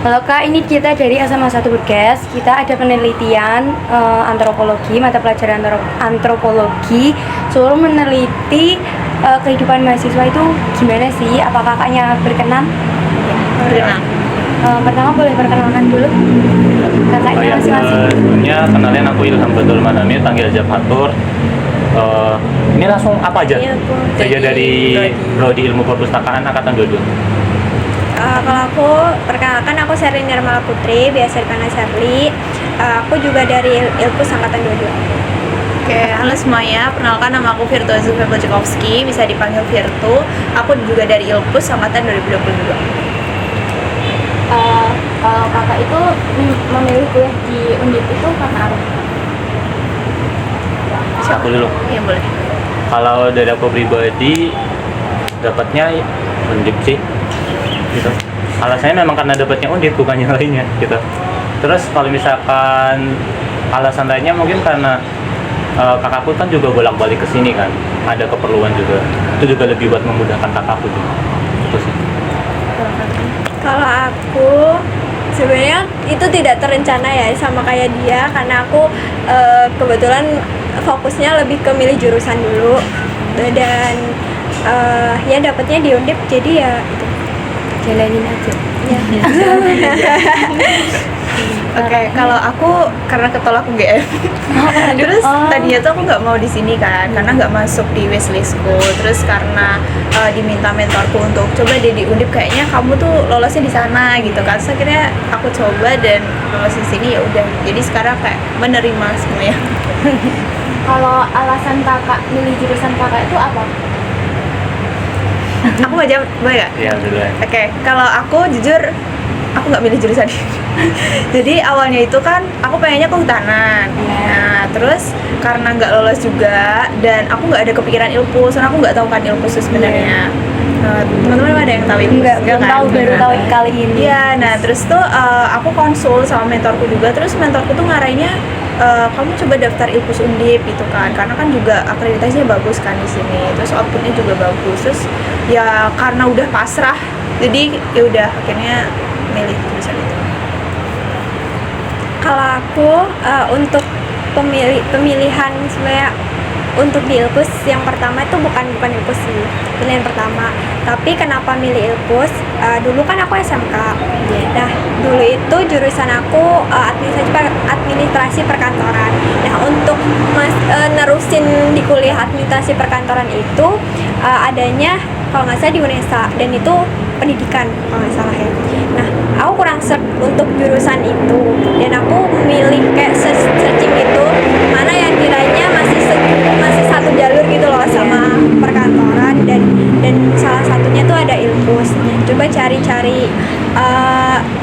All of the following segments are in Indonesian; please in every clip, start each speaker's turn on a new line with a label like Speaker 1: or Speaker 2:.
Speaker 1: Halo Kak, ini kita dari SMA 1 Bergas. Kita ada penelitian antropologi, mata pelajaran antropologi. Suruh meneliti kehidupan mahasiswa itu gimana sih? Apa kakaknya berkenan?
Speaker 2: Berkenan.
Speaker 1: Pertama boleh perkenalkan dulu kakaknya masing-masing.
Speaker 3: Sebelumnya kenalin, aku Ilham Badul Manami, panggil aja Fatur. Ini langsung apa aja? Saya dari Prodi Ilmu Perpustakaan Angkatan 22.
Speaker 2: Kalau aku perkenalkan, aku Sherly Nirmala Putri, biasa dipanggil Sherly. Aku juga dari Ilpus Angkatan 22.
Speaker 4: Oke, halo semuanya. Perkenalkan, nama aku Virtu Zufia Blajakowski, bisa dipanggil Virtu. Aku juga dari Ilpus Angkatan 2022.
Speaker 1: Kalau kakak itu memilih kuliah di Undip itu karena apa?
Speaker 3: Aku dulu.
Speaker 4: Iya, boleh.
Speaker 3: Kalau dari aku pribadi, dapatnya Undip sih. Gitu. Alasannya memang karena dapatnya Undip, bukan yang lainnya gitu. Terus kalau misalkan alasan lainnya mungkin karena kakakku kan juga bolak-balik ke sini kan, ada keperluan juga. Itu juga lebih buat memudahkan kakakku juga. Itu sih.
Speaker 2: Kalau aku sebenarnya itu tidak terencana ya, sama kayak dia, karena aku kebetulan fokusnya lebih ke milih jurusan dulu, dan ya dapatnya di Undip, jadi ya itu.
Speaker 1: Jalanin aja.
Speaker 2: Ya.
Speaker 4: Oke, kalau aku karena ketolak UGM. Terus tadinya tuh aku nggak mau di sini kan, karena nggak masuk di wishlistku. Terus karena diminta mentorku untuk coba deh di Undip, kayaknya kamu tuh lolosnya di sana gitu kan. Terus akhirnya aku coba dan lolos di sini, ya udah. Jadi sekarang kayak menerima semuanya.
Speaker 1: Kalau alasan kakak milih jurusan kakak itu apa?
Speaker 4: Aku mau jawab, boleh nggak?
Speaker 3: Iya, dulu.
Speaker 4: Oke, kalau aku jujur aku nggak milih jurusan. Jadi awalnya itu kan aku pengennya kehutanan. Nah, terus karena nggak lolos juga dan aku nggak ada kepikiran Ilpus, karena aku nggak tahu kan Ilpus itu sebenarnya. Teman-teman ada yang tahu Ilpus?
Speaker 1: Enggak, belum
Speaker 4: kan?
Speaker 1: tahu, baru tahu kali ini.
Speaker 4: Iya, nah terus tuh aku konsul sama mentorku juga, terus mentorku tuh ngarahinnya kamu coba daftar Ilpus Undip gitu kan, karena kan juga akreditasinya bagus kan di sini, terus outputnya juga bagus. Terus ya karena udah pasrah, jadi ya udah akhirnya milih jurusan itu.
Speaker 2: Kalau aku untuk pemilihan sebenarnya untuk di Ilpus, yang pertama itu bukan Ilpus sih pilihan pertama, tapi kenapa milih Ilpus, dulu kan aku SMK. Nah, dulu itu jurusan aku administrasi perkantoran. Nah, untuk nerusin di kuliah administrasi perkantoran itu adanya kalau nggak salah di UNESA, dan itu pendidikan kalau nggak salah ya. Nah, aku kurang serp untuk jurusan itu, dan aku milih kayak searching itu mana yang kiranya masih satu jalur gitu loh sama perkantoran, dan salah satunya tuh ada Ilpus. Coba cari-cari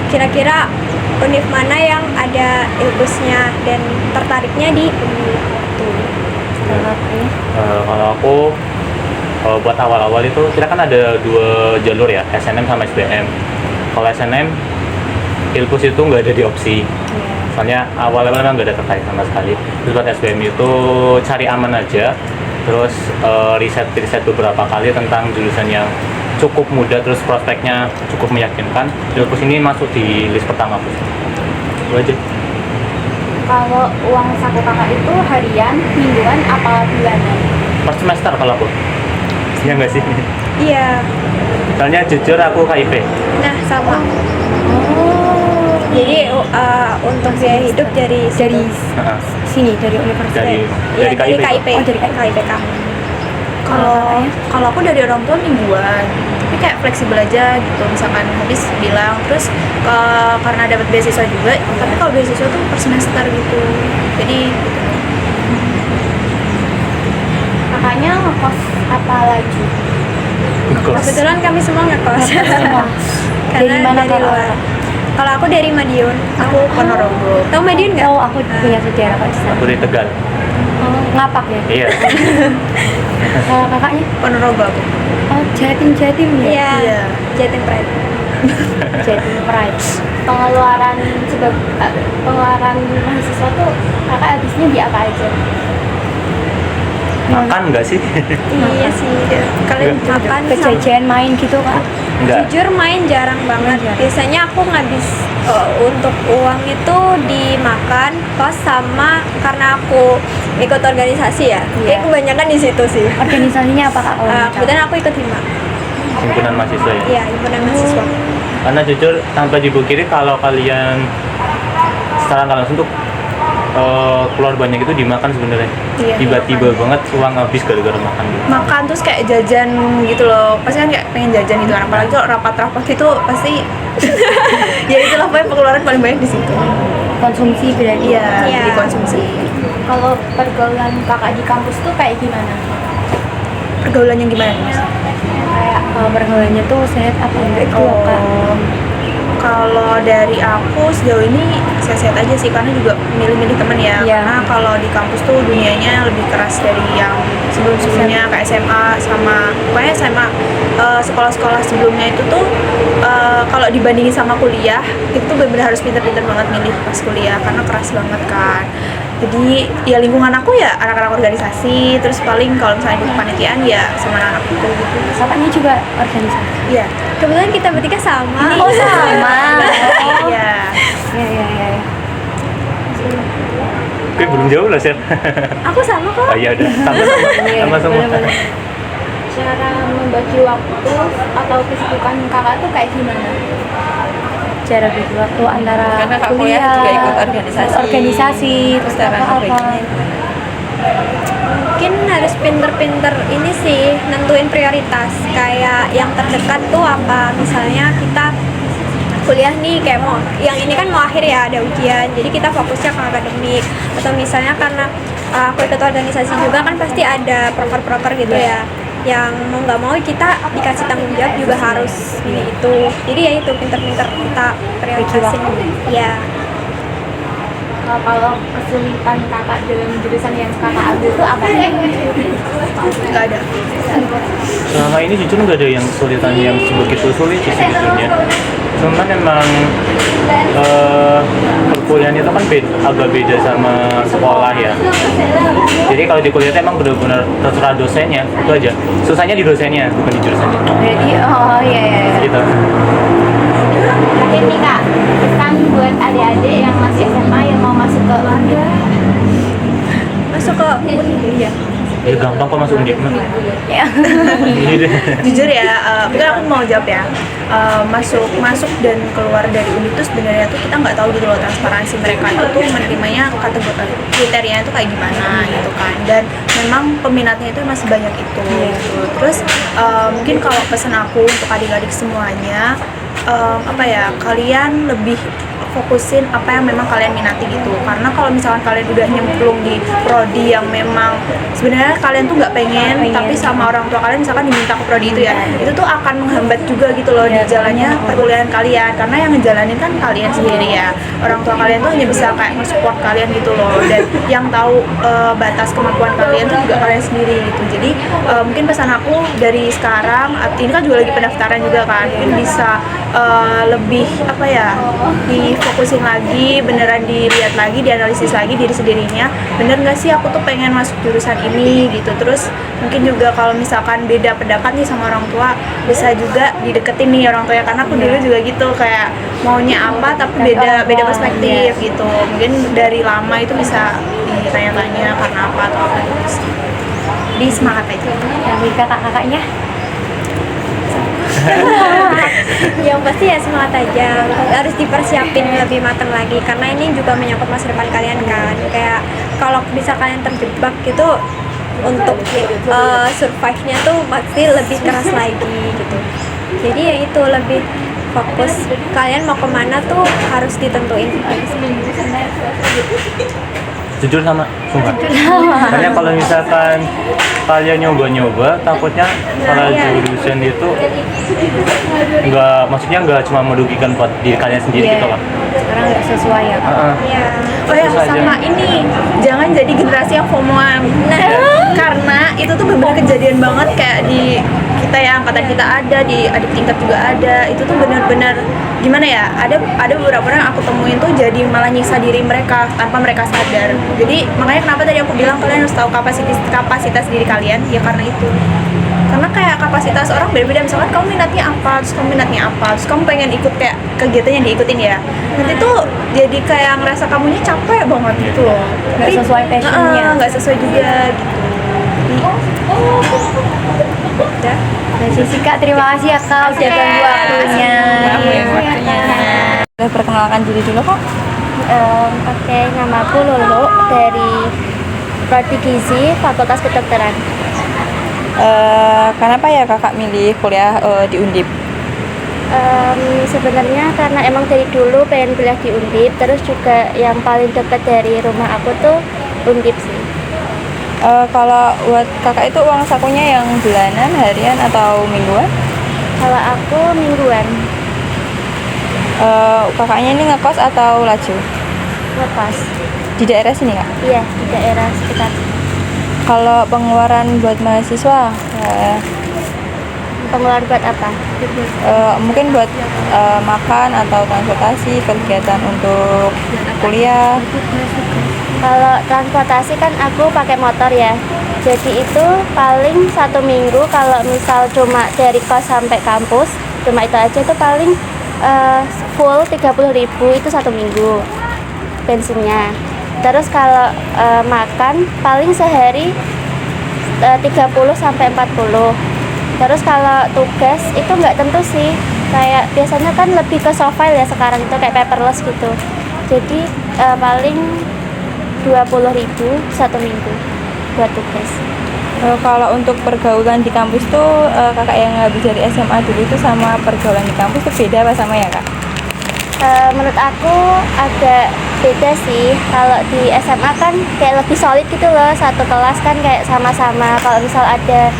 Speaker 2: kira-kira univ mana yang ada Ilpusnya, dan tertariknya di univ itu.
Speaker 3: Kalau aku buat awal-awal itu kita kan ada 2 jalur ya, SNM sama SBM. Kalau SNM Ilpus itu nggak ada di opsi, soalnya awal-awal memang nggak ada tertarik sama sekali. Terus buat SBM itu cari aman aja, terus riset beberapa kali tentang jurusan yang cukup mudah, terus prospeknya cukup meyakinkan. Ilpus ini masuk di list pertama aku. Itu aja.
Speaker 1: Kalau uang saku kakak itu harian, mingguan, apa bulanan?
Speaker 3: Per semester kalau aku. Iya nggak sih?
Speaker 2: Iya.
Speaker 3: Soalnya jujur aku KIP.
Speaker 2: Nah, sama. Jadi untuk biaya hidup dari
Speaker 1: Sini dari universitas.
Speaker 3: Dari KIP.
Speaker 2: KIP. Oh, dari KIPK.
Speaker 4: Kalau aku dari orang tua mingguan, tapi kayak fleksibel aja gitu. Misalkan habis bilang, terus karena dapat beasiswa juga, tapi kalau beasiswa tuh per semester gitu. Jadi gitu.
Speaker 1: Kakaknya ngekos apa lagi?
Speaker 2: Kebetulan kami semua ngekos.
Speaker 1: Dari
Speaker 2: Karena
Speaker 1: mana
Speaker 2: dari luar. Kalau aku dari Madiun.
Speaker 4: Aku Ponorogo.
Speaker 2: Tahu Madiun nggak?
Speaker 1: Oh, aku punya saudara kok di sana.
Speaker 3: Aku dari Tegal.
Speaker 1: Oh, ngapak ya?
Speaker 3: Iya.
Speaker 1: Kalau kakaknya?
Speaker 4: Ponorogo aku.
Speaker 1: Oh, Jatim ya?
Speaker 2: Iya.
Speaker 4: Iya.
Speaker 2: Jatim Pride.
Speaker 1: Jatim Pride.
Speaker 5: Pengeluaran mahasiswa tuh kakak habisnya di apa aja?
Speaker 3: Makan nggak sih?
Speaker 2: Iya sih. Kalian makan
Speaker 1: Ke jajan main gitu kan?
Speaker 3: Enggak.
Speaker 2: jujur main jarang banget. Biasanya aku ngabis untuk uang itu dimakan kos sama karena aku ikut organisasi ya.
Speaker 1: Iya.
Speaker 2: Kayak kebanyakan di situ sih.
Speaker 1: Organisasinya apa kak?
Speaker 2: Kebetulan aku ikut hima.
Speaker 3: Himpunan mahasiswa ya.
Speaker 2: Iya, himpunan mahasiswa.
Speaker 3: Karena jujur tanpa dipungkiri kalau kalian secara nggak langsung tuh keluar banyak itu dimakan sebenarnya.
Speaker 4: Iya,
Speaker 3: Tiba-tiba banget uang habis gara-gara makan gitu.
Speaker 4: Makan terus kayak jajan gitu loh, pasti kan kayak pengen jajan gitu kan, apalagi kalau rapat-rapat itu pasti ya itulah pokoknya pengeluaran paling banyak di situ.
Speaker 1: Konsumsi berarti.
Speaker 4: Iya,
Speaker 2: Iya.
Speaker 4: dikonsumsi.
Speaker 5: Kalau pergaulan kakak di kampus tuh kayak gimana?
Speaker 4: Pergaulannya gimana nih, Mas?
Speaker 1: Kayak pergaulannya tuh sehat apa enggak itu loh kak?
Speaker 4: Kalau dari aku sejauh ini sehat-sehat aja sih, karena juga milih-milih temen ya.
Speaker 1: Iya.
Speaker 4: Karena kalau di kampus tuh dunianya lebih keras dari yang sebelum-sebelumnya, kayak SMA sama pokoknya SMA, sekolah-sekolah sebelumnya itu tuh kalau dibandingin sama kuliah itu tuh benar-benar harus pinter-pinter banget milih pas kuliah karena keras banget kan. Jadi ya lingkungan aku ya anak-anak organisasi, terus paling kalau misalnya di kepanitiaan ya sama anak-anak itu gitu.
Speaker 1: Sapanya juga organisasi.
Speaker 4: Iya.
Speaker 2: Kebetulan kita bertiga sama.
Speaker 1: Oh sama.
Speaker 4: Iya.
Speaker 1: Iya.
Speaker 3: Oke, belum jauh lah, Chef.
Speaker 2: Aku sama kok.
Speaker 3: Oh iya udah, sama semua.
Speaker 1: Boleh.
Speaker 5: Cara membagi waktu atau kesibukan kakak tuh kayak gimana?
Speaker 1: Cara bagi waktu antara
Speaker 6: Karena Kak kuliah juga ikut organisasi.
Speaker 1: terus
Speaker 6: Cara
Speaker 1: apa-apa.
Speaker 6: ngebaginya.
Speaker 2: Mungkin harus pinter-pinter ini sih nentuin prioritas. Kayak yang terdekat tuh apa? Misalnya kita kuliah nih kayak mau yang ini kan mau akhir ya, ada ujian, jadi kita fokusnya ke akademik. Atau misalnya karena aku ikut organisasi juga kan pasti ada proker-proker gitu ya, yang mau nggak mau kita dikasih tanggung jawab juga harus ini itu. Jadi ya itu pinter-pinter kita prioritasin. Ya.
Speaker 5: Kalau kesulitan kakak dalam jurusan yang kakak ambil tuh apa?
Speaker 4: Nggak ada.
Speaker 3: Selama ini jujur nggak ada yang kesulitan yang begitu sulit sih sebetulnya. Cuman emang perkuliahan itu kan agak beda sama sekolah ya. Jadi kalau di kuliah itu emang benar-benar terserah dosennya, itu aja. Susahnya di dosennya, bukan di jurusannya.
Speaker 1: Jadi iya.
Speaker 3: Gitu.
Speaker 5: Mungkin nih kak, pesan buat adik-adik yang masih SMA yang mau masuk ke
Speaker 2: Masuk ke kuliah.
Speaker 3: Ya gampang kok masuk Undip mah.
Speaker 1: Ya.
Speaker 3: Ini deh.
Speaker 4: Jujur ya, mungkin aku mau jawab ya. Masuk dan keluar dari Undip itu sebenarnya tuh kita nggak tahu gitu loh transparansi mereka itu tuh menerimanya kategori kriterianya itu kayak gimana gitu kan. Dan memang peminatnya itu masih banyak itu. Gitu. Terus mungkin kalau pesan aku untuk adik-adik semuanya, apa ya, kalian lebih fokusin apa yang memang kalian minati gitu. Karena kalau misalkan kalian udah nyemplung di prodi yang memang sebenarnya kalian tuh nggak pengen, tapi sama orang tua kalian misalkan diminta ke prodi itu ya, itu tuh akan menghambat juga gitu loh di jalannya perkuliahan kalian, karena yang ngejalanin kan kalian sendiri ya. Orang tua kalian tuh hanya bisa kayak nge-support kalian gitu loh, dan yang tahu batas kemampuan kalian tuh juga kalian sendiri gitu. Jadi mungkin pesan aku dari sekarang, ini kan juga lagi pendaftaran juga kan, mungkin bisa lebih apa ya, difokusin lagi, beneran dilihat lagi, dianalisis lagi diri sendirinya, bener nggak sih aku tuh pengen masuk jurusan ini gitu. Terus mungkin juga kalau misalkan beda pendapat nih sama orang tua, bisa juga dideketin nih orang tua ya, karena aku dulu juga gitu, kayak maunya apa tapi beda perspektif gitu. Mungkin dari lama itu bisa ditanya-tanya karena apa atau apa gitu sih. Jadi semangat aja.
Speaker 1: Dari kakak-kakaknya.
Speaker 2: Yang pasti ya semangat aja, harus dipersiapin lebih matang lagi karena ini juga menyangkut masa depan kalian kan. Kayak kalau bisa kalian terjebak gitu, untuk survive-nya tuh pasti lebih keras lagi gitu. Jadi ya itu, lebih fokus kalian mau kemana tuh harus ditentuin.
Speaker 3: Jujur sama, sumpah. Karena kalau misalkan kalian nyoba-nyoba, takutnya salah jurusan itu maksudnya nggak cuma merugikan buat diri kalian sendiri gitu loh.
Speaker 1: Sekarang nggak sesuai ya kak.
Speaker 2: Iya.
Speaker 4: Oh ya,
Speaker 3: Terus aja.
Speaker 4: sama ini, jangan jadi generasi yang FOMO-an. Nah, karena itu tuh bener-bener kejadian banget kayak di kita yang angkatan kita ada, di adik tingkat juga ada, itu tuh benar-benar gimana ya, ada beberapa orang yang aku temuin tuh jadi malah nyiksa diri mereka tanpa mereka sadar. Jadi makanya kenapa tadi aku bilang kalian harus tahu kapasitas diri kalian, ya karena itu. Karena kayak kapasitas orang beda-beda, misalkan kamu minatnya apa, terus kamu minatnya apa, terus kamu pengen ikut kayak kegiatan yang diikutin ya, nanti tuh jadi kayak ngerasa kamunya capek banget gitu loh,
Speaker 1: Nggak sesuai passionnya.
Speaker 4: nggak sesuai juga gitu. Udah.
Speaker 1: Nah, Sisi Kak, terima kasih ya Kak udah ganggu waktunya.
Speaker 6: Boleh perkenalkan diri dulu kak?
Speaker 5: Oke, nama aku Lulu dari Prodi Gizi Fakultas Kedokteran.
Speaker 6: Kenapa ya kakak milih kuliah di Undip?
Speaker 5: Sebenarnya karena emang dari dulu pengen kuliah di Undip, terus juga yang paling dekat dari rumah aku tuh Undip sih.
Speaker 6: Kalau buat kakak itu uang sakunya yang bulanan, harian, atau mingguan?
Speaker 5: Kalau aku mingguan,
Speaker 6: Kakaknya ini ngekos atau laju?
Speaker 5: ngekos.
Speaker 6: Di daerah sini kak?
Speaker 5: Iya, di daerah sekitar.
Speaker 6: Kalau pengeluaran buat mahasiswa,
Speaker 5: Pengeluaran buat apa?
Speaker 6: mungkin buat makan atau transportasi, kegiatan untuk kuliah.
Speaker 5: Kalau transportasi kan aku pakai motor ya. Jadi itu paling 1 minggu kalau misal cuma dari kos sampai kampus, cuma itu aja itu paling full 30.000 itu 1 minggu bensinnya. Terus kalau makan paling sehari 30 sampai 40. Terus kalau tugas itu nggak tentu sih. Kayak biasanya kan lebih ke soft file ya sekarang itu kayak paperless gitu. Jadi paling 20.000 1 minggu buat tugas.
Speaker 6: Kalau untuk pergaulan di kampus tuh kakak yang habis dari SMA dulu itu sama pergaulan di kampus tuh beda apa sama ya kak?
Speaker 5: Menurut aku agak beda sih. Kalau di SMA kan kayak lebih solid gitu loh, satu kelas kan kayak sama-sama. Kalau misal ada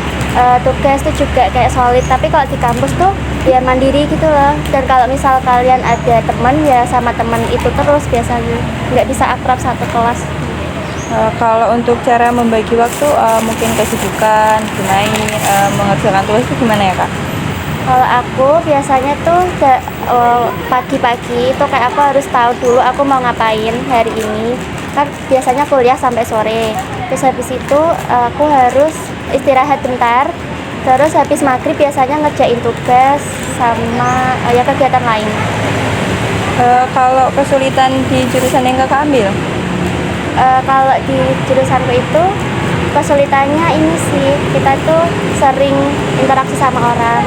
Speaker 5: tugas tuh juga kayak solid. Tapi kalau di kampus tuh ya mandiri gitu loh. Dan kalau misal kalian ada teman ya sama teman itu terus biasanya, nggak bisa akrab satu kelas.
Speaker 6: Kalau untuk cara membagi waktu, mungkin kesibukan, bermain, mengerjakan tugas itu gimana ya kak?
Speaker 5: Kalau aku biasanya tuh pagi-pagi itu kayak aku harus tahu dulu aku mau ngapain hari ini. Kan biasanya kuliah sampai sore. Terus habis itu aku harus istirahat bentar. Terus habis maghrib biasanya ngerjain tugas sama ya kegiatan lain.
Speaker 6: Kalau kesulitan di jurusan yang kakak ambil?
Speaker 5: Kalau di jurusanku itu kesulitannya ini sih, kita tuh sering interaksi sama orang.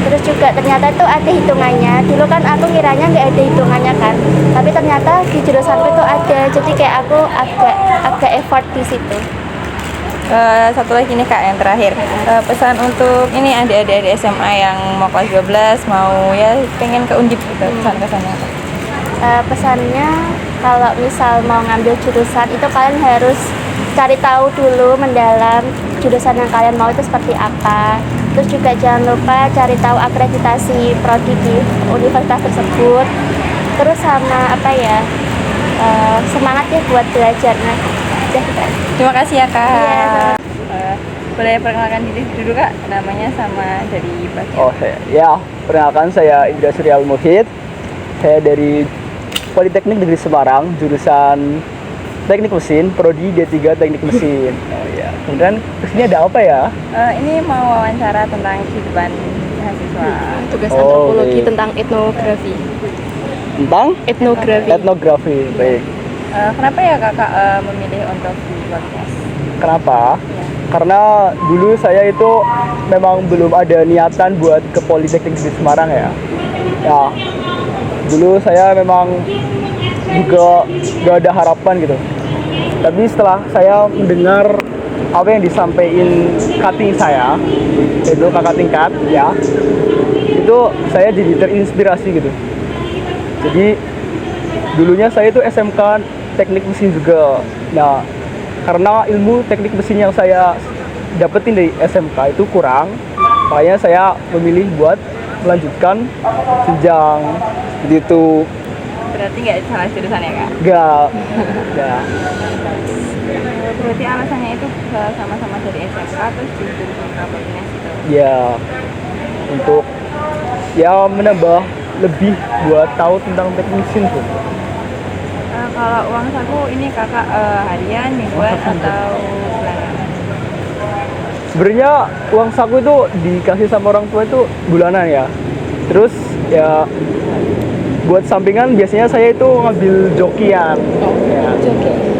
Speaker 5: Terus juga ternyata tuh ada hitungannya. Dulu kan aku kiranya nggak ada hitungannya kan, tapi ternyata di jurusanku itu ada. Jadi kayak aku agak effort di situ.
Speaker 6: Satu lagi nih kak, yang terakhir, pesan untuk ini adik-adik SMA yang mau kelas 12, mau ya pengen ke Undip gitu, pesan-pesannya apa?
Speaker 5: Pesannya kalau misal mau ngambil jurusan itu kalian harus cari tahu dulu mendalam jurusan yang kalian mau itu seperti apa. Terus juga jangan lupa cari tahu akreditasi prodi di universitas tersebut. Terus sama apa ya, semangat ya buat belajarnya.
Speaker 6: Terima kasih ya kak.
Speaker 5: Iya.
Speaker 6: Boleh perkenalkan diri dulu kak, namanya sama dari bagian.
Speaker 7: Oh ya, perkenalkan saya Indra Suryal Muhid. Saya dari Politeknik Negeri Semarang, jurusan Teknik Mesin, Prodi D3 Teknik Mesin. Oh ya, kemudian kesini ada apa ya?
Speaker 6: Ini mau wawancara tentang kehidupan mahasiswa.
Speaker 1: Tugas
Speaker 7: Oh,
Speaker 1: antropologi
Speaker 7: baik.
Speaker 1: tentang etnografi.
Speaker 7: Tentang
Speaker 1: Etnografi.
Speaker 7: etnografi. Baik.
Speaker 6: Kenapa ya kakak memilih untuk di podcast?
Speaker 7: Kenapa?
Speaker 6: Ya.
Speaker 7: Karena dulu saya itu memang belum ada niatan buat ke Politeknik Negeri Semarang ya. Ya, dulu saya memang juga gak ada harapan gitu. Tapi setelah saya mendengar apa yang disampaikan cutting saya, yaitu kakak tingkat ya, itu saya jadi terinspirasi gitu. Jadi dulunya saya itu SMK teknik mesin juga. Nah, karena ilmu teknik mesin yang saya dapetin dari SMK itu kurang, makanya saya memilih buat melanjutkan jenjang seperti itu.
Speaker 6: Berarti nggak salah jurusan ya kak?
Speaker 7: Enggak. Ya.
Speaker 6: Berarti alasannya itu sama-sama dari SMK terus di jurusan koordinasi itu.
Speaker 7: ya untuk ya menambah lebih buat tahu tentang teknik mesin tuh.
Speaker 6: Kalau uang saku ini kakak harian, mingguan atau bulanan?
Speaker 7: Sebenarnya uang saku itu dikasih sama orang tua itu bulanan ya. Terus ya buat sampingan biasanya saya itu ngambil jokian. Ya,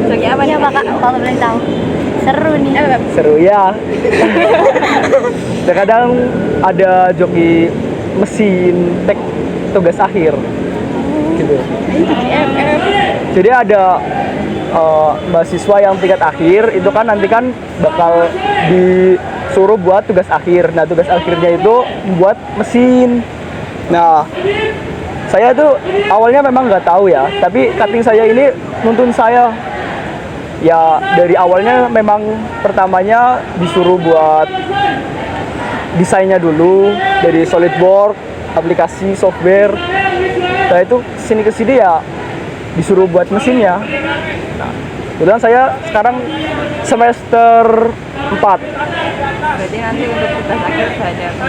Speaker 6: Joki apa
Speaker 5: Iya
Speaker 6: nih?
Speaker 5: Pak, Kak, kalau boleh tahu. Seru nih.
Speaker 7: seru ya. Terkadang ada joki mesin tugas akhir gitu. Jadi ada mahasiswa yang tingkat akhir itu kan nanti kan bakal disuruh buat tugas akhir. Nah, tugas akhirnya itu buat mesin. Nah, saya tuh awalnya memang nggak tahu ya, tapi cutting saya ini nuntun saya. Ya dari awalnya memang pertamanya disuruh buat desainnya dulu dari SolidWorks, aplikasi software. Nah itu kesini ya disuruh buat mesinnya. Nah, kebetulan saya sekarang semester 4.
Speaker 6: Berarti nanti untuk tugas akhir saja siapa?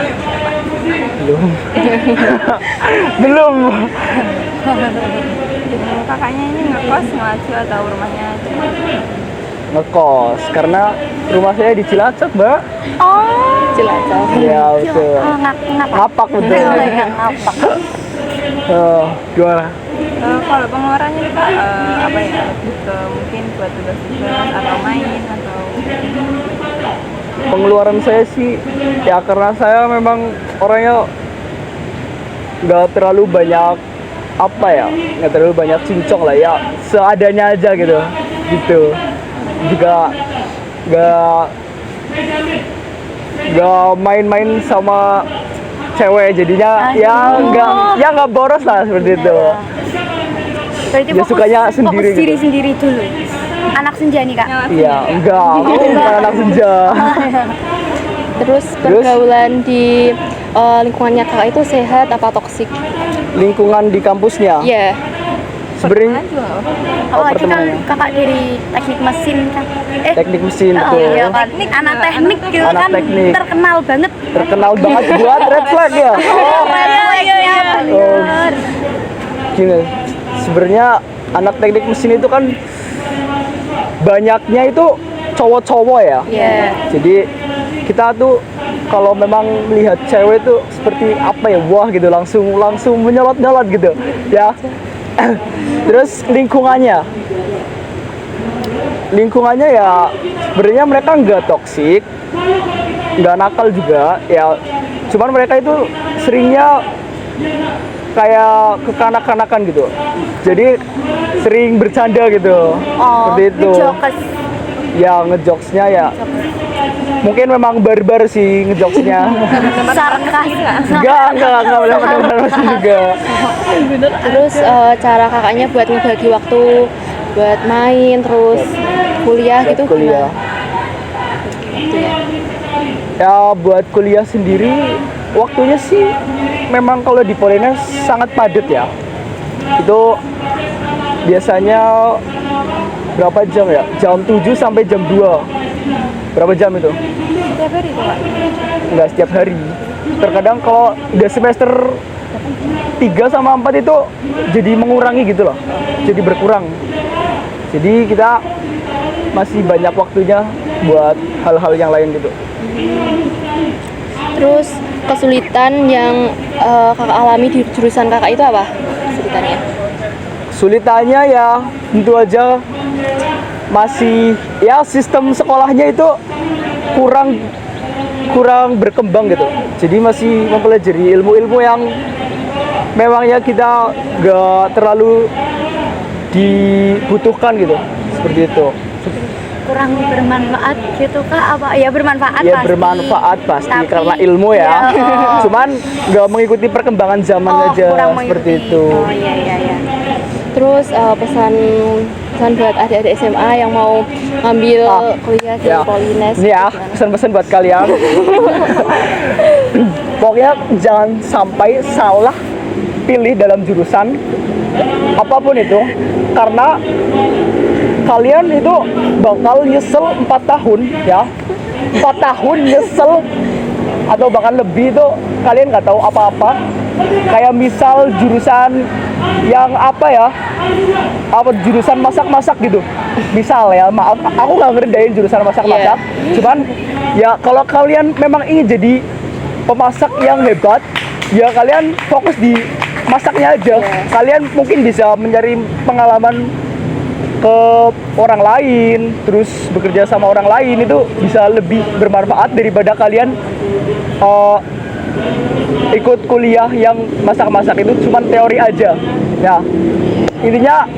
Speaker 7: Belum. Belum.
Speaker 6: Kakaknya ini ngekos mahasiswa atau rumahnya aja?
Speaker 7: Ngekos karena rumah saya di Cilacap, Mbak.
Speaker 5: Oh, Cilacap.
Speaker 7: Ya, betul. Ngapak betul.
Speaker 5: Ngapak.
Speaker 7: Gimana?
Speaker 6: Kalau pengeluarannya nih kak, apa ya? Lebih ke mungkin buat tugas-tugas atau main atau
Speaker 7: Pengeluaran saya sih ya karena saya memang orangnya nggak terlalu banyak nggak terlalu banyak cincong lah ya, seadanya aja gitu juga nggak main-main sama cewek jadinya ya nggak boros lah seperti itu.
Speaker 1: Berarti
Speaker 7: Ya, sukanya sendiri
Speaker 1: fokus diri
Speaker 7: gitu.
Speaker 1: sendiri dulu. Anak senja nih kak.
Speaker 7: Iya enggak, aku bukan anak senja.
Speaker 8: Terus pergaulan di lingkungannya kakak itu sehat apa toksik?
Speaker 7: Lingkungan di kampusnya
Speaker 8: Iya.
Speaker 7: sebenarnya
Speaker 1: Apalagi kan
Speaker 7: pertemanannya.
Speaker 1: kakak dari teknik mesin kan.
Speaker 7: Teknik mesin
Speaker 1: Oh,
Speaker 7: betul.
Speaker 1: iya kan. Anak teknik gitu
Speaker 7: Anak
Speaker 1: kan
Speaker 7: teknik.
Speaker 1: terkenal banget.
Speaker 7: Terkenal banget buat red flag ya.
Speaker 1: Iya.
Speaker 7: Oh, gini, sebenarnya anak teknik mesin itu kan banyaknya itu cowok-cowok ya.
Speaker 1: Iya.
Speaker 7: Jadi kita tuh kalau memang melihat cewek tuh seperti apa ya, wah gitu langsung menyolot-nyolot gitu ya. Terus lingkungannya ya sebenarnya mereka nggak toksik, nggak nakal juga ya, cuman mereka itu seringnya kayak kekanak-kanakan gitu, jadi sering bercanda gitu. Seperti itu
Speaker 1: ngejokes.
Speaker 7: ya, ngejokesnya ya mungkin memang barbar sih ngejokesnya.
Speaker 1: Sarkas.
Speaker 7: enggak benar-benar juga.
Speaker 8: Terus cara kakaknya buat ngebagi waktu buat main terus kuliah gitu
Speaker 7: Kuliah ya, buat kuliah sendiri waktunya sih memang kalau di Polines sangat padat ya. Itu biasanya berapa jam ya? Jam 7 sampai jam 2. Berapa jam itu?
Speaker 6: setiap hari tuh kak?
Speaker 7: Enggak setiap hari. Terkadang kalau udah semester 3 sama 4 itu jadi mengurangi gitu loh. Jadi berkurang. Jadi kita masih banyak waktunya buat hal-hal yang lain gitu.
Speaker 8: Terus kesulitan yang kakak alami di jurusan kakak itu apa kesulitannya?
Speaker 7: Sulitannya ya tentu aja masih ya sistem sekolahnya itu kurang berkembang gitu. Jadi masih mempelajari ilmu-ilmu yang memangnya kita gak terlalu dibutuhkan gitu. Seperti itu.
Speaker 1: Kurang bermanfaat gitu kak? Apa ya bermanfaat
Speaker 7: Ya
Speaker 1: pasti.
Speaker 7: bermanfaat pasti
Speaker 1: Tapi-
Speaker 7: karena ilmu ya.
Speaker 1: Ya,
Speaker 7: Cuman gak mengikuti perkembangan zaman aja
Speaker 1: kurang
Speaker 7: seperti
Speaker 1: mengikuti.
Speaker 7: itu.
Speaker 1: Oh iya.
Speaker 8: Terus pesan buat adik-adik SMA yang mau ngambil kuliah di
Speaker 7: Ya,
Speaker 8: Polines.
Speaker 7: ini ya
Speaker 8: gimana?
Speaker 7: pesan-pesan buat kalian. Pokoknya jangan sampai salah pilih dalam jurusan apapun itu, karena kalian itu bakal nyesel 4 tahun ya. 4 tahun nyesel atau bahkan lebih itu kalian nggak tahu apa-apa. Kayak misal jurusan yang apa ya, apa jurusan masak-masak gitu. Misal ya, maaf, aku nggak ngerdain jurusan masak-masak. Cuman ya kalau kalian memang ingin jadi pemasak yang hebat, ya kalian fokus di masaknya aja. Kalian mungkin bisa mencari pengalaman ke orang lain, terus bekerja sama orang lain, itu bisa lebih bermanfaat daripada kalian ikut kuliah yang masak-masak itu cuma teori aja. Ya, intinya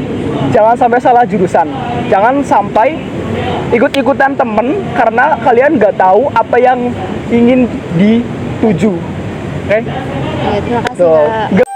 Speaker 7: jangan sampai salah jurusan, jangan sampai ikut-ikutan temen karena kalian nggak tahu apa yang ingin dituju. Oke?
Speaker 8: Ya, terima kasih
Speaker 7: Tuh.
Speaker 8: Kak.